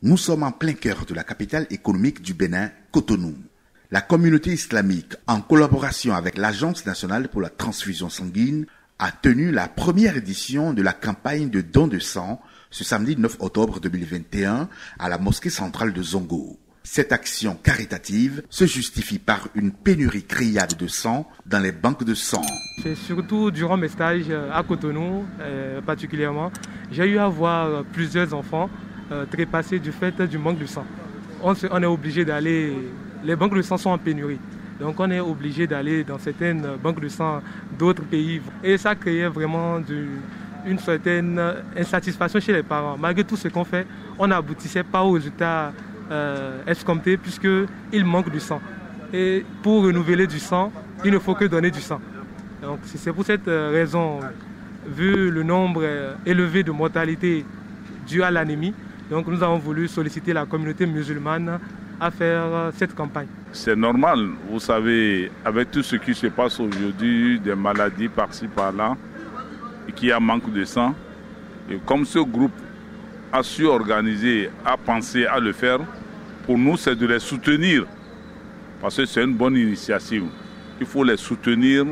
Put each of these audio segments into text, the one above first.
Nous sommes en plein cœur de la capitale économique du Bénin, Cotonou. La communauté islamique, en collaboration avec l'Agence nationale pour la transfusion sanguine, a tenu la première édition de la campagne de don de sang ce samedi 9 octobre 2021 à la mosquée centrale de Zongo. Cette action caritative se justifie par une pénurie criarde de sang dans les banques de sang. C'est surtout durant mes stages à Cotonou, particulièrement, j'ai eu à voir plusieurs enfants trépassés du fait du manque de sang. On est obligé d'aller, les banques de sang sont en pénurie, donc on est obligé d'aller dans certaines banques de sang d'autres pays. Et ça créait vraiment une certaine insatisfaction chez les parents. Malgré tout ce qu'on fait, on n'aboutissait pas aux résultats escomptés puisqu'il manque du sang. Et pour renouveler du sang, il ne faut que donner du sang. Donc c'est pour cette raison, vu le nombre élevé de mortalité due à l'anémie, donc nous avons voulu solliciter la communauté musulmane à faire cette campagne. C'est normal, vous savez, avec tout ce qui se passe aujourd'hui, des maladies par-ci par-là, et qu'il y a manque de sang. Et comme ce groupe a su organiser, a pensé à le faire, pour nous c'est de les soutenir, parce que c'est une bonne initiative. Il faut les soutenir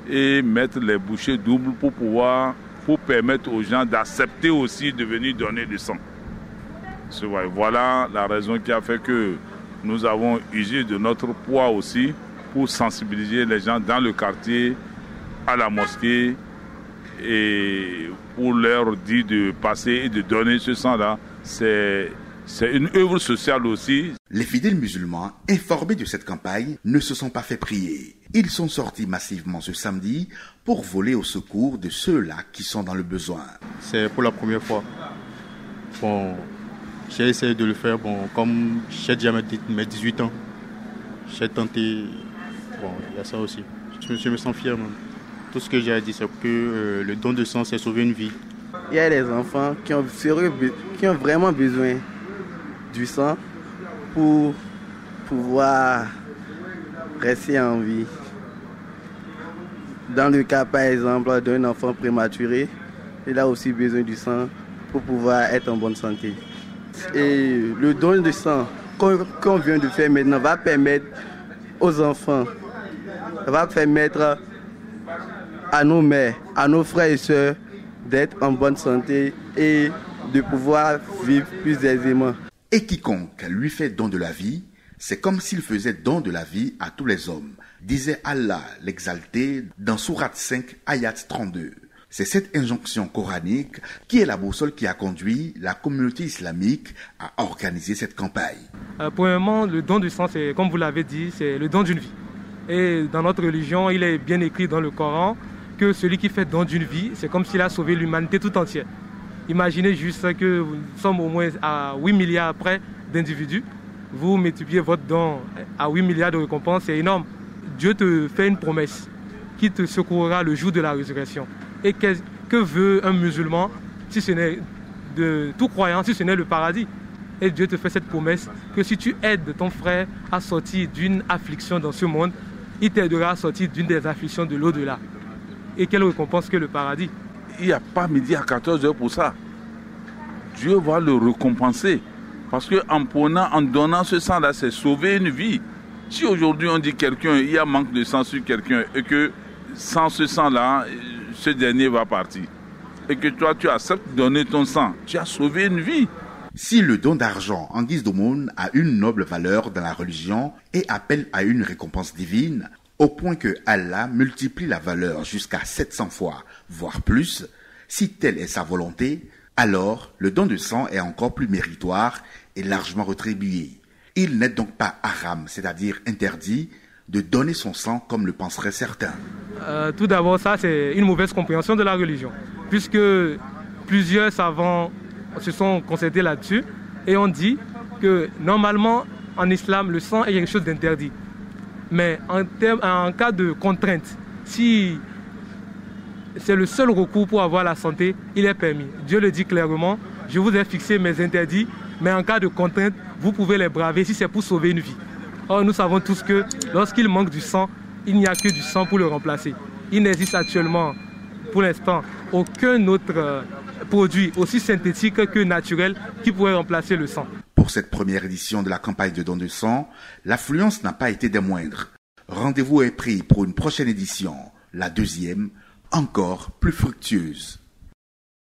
et mettre les bouchées doubles pour permettre aux gens d'accepter aussi de venir donner du sang. Voilà la raison qui a fait que nous avons usé de notre poids aussi pour sensibiliser les gens dans le quartier, à la mosquée, et pour leur dire de passer et de donner ce sang-là. C'est une œuvre sociale aussi. Les fidèles musulmans, informés de cette campagne, ne se sont pas fait prier. Ils sont sortis massivement ce samedi pour voler au secours de ceux-là qui sont dans le besoin. C'est pour la première fois. J'ai essayé de le faire, comme j'ai déjà mes 18 ans. J'ai tenté, il y a ça aussi. Je me sens fier même. Tout ce que j'ai à dire, c'est que le don de sang, c'est sauver une vie. Il y a des enfants qui ont vraiment besoin du sang pour pouvoir rester en vie. Dans le cas, par exemple, d'un enfant prématuré, il a aussi besoin du sang pour pouvoir être en bonne santé. Et le don de sang qu'on vient de faire maintenant va permettre aux enfants, va permettre à nos mères, à nos frères et sœurs d'être en bonne santé et de pouvoir vivre plus aisément. Et quiconque lui fait don de la vie, c'est comme s'il faisait don de la vie à tous les hommes, disait Allah l'exalté dans Sourate 5, ayat 32. C'est cette injonction coranique qui est la boussole qui a conduit la communauté islamique à organiser cette campagne. Premièrement, le don du sang, c'est, comme vous l'avez dit, c'est le don d'une vie. Et dans notre religion, il est bien écrit dans le Coran que celui qui fait don d'une vie, c'est comme s'il a sauvé l'humanité tout entière. Imaginez juste que nous sommes au moins à 8 milliards près d'individus. Vous multipliez votre don à 8 milliards de récompenses, c'est énorme. Dieu te fait une promesse qui te secourra le jour de la résurrection. Et que veut un musulman, si ce n'est de tout croyant, si ce n'est le paradis? Et Dieu te fait cette promesse que si tu aides ton frère à sortir d'une affliction dans ce monde, il t'aidera à sortir d'une des afflictions de l'au-delà. Et quelle récompense que le paradis? Il n'y a pas midi à 14 heures pour ça. Dieu va le récompenser. Parce qu'en donnant ce sang-là, c'est sauver une vie. Si aujourd'hui on dit quelqu'un, il y a manque de sang sur quelqu'un et que sans ce sang-là, ce dernier va partir. Et que toi, tu acceptes de donner ton sang, tu as sauvé une vie. Si le don d'argent en guise d'aumône a une noble valeur dans la religion et appelle à une récompense divine, au point que Allah multiplie la valeur jusqu'à 700 fois, voire plus, si telle est sa volonté, alors le don de sang est encore plus méritoire et largement rétribué. Il n'est donc pas haram, c'est-à-dire interdit, de donner son sang comme le penseraient certains. Tout d'abord, ça c'est une mauvaise compréhension de la religion, puisque plusieurs savants se sont concertés là-dessus et ont dit que normalement en islam le sang est quelque chose d'interdit. Mais en cas de contrainte, si c'est le seul recours pour avoir la santé, il est permis. Dieu le dit clairement, je vous ai fixé mes interdits, mais en cas de contrainte, vous pouvez les braver si c'est pour sauver une vie. Or, nous savons tous que lorsqu'il manque du sang, il n'y a que du sang pour le remplacer. Il n'existe actuellement, pour l'instant, aucun autre produit aussi synthétique que naturel qui pourrait remplacer le sang. Pour cette première édition de la campagne de don de sang, l'affluence n'a pas été des moindres. Rendez-vous est pris pour une prochaine édition, la deuxième, encore plus fructueuse.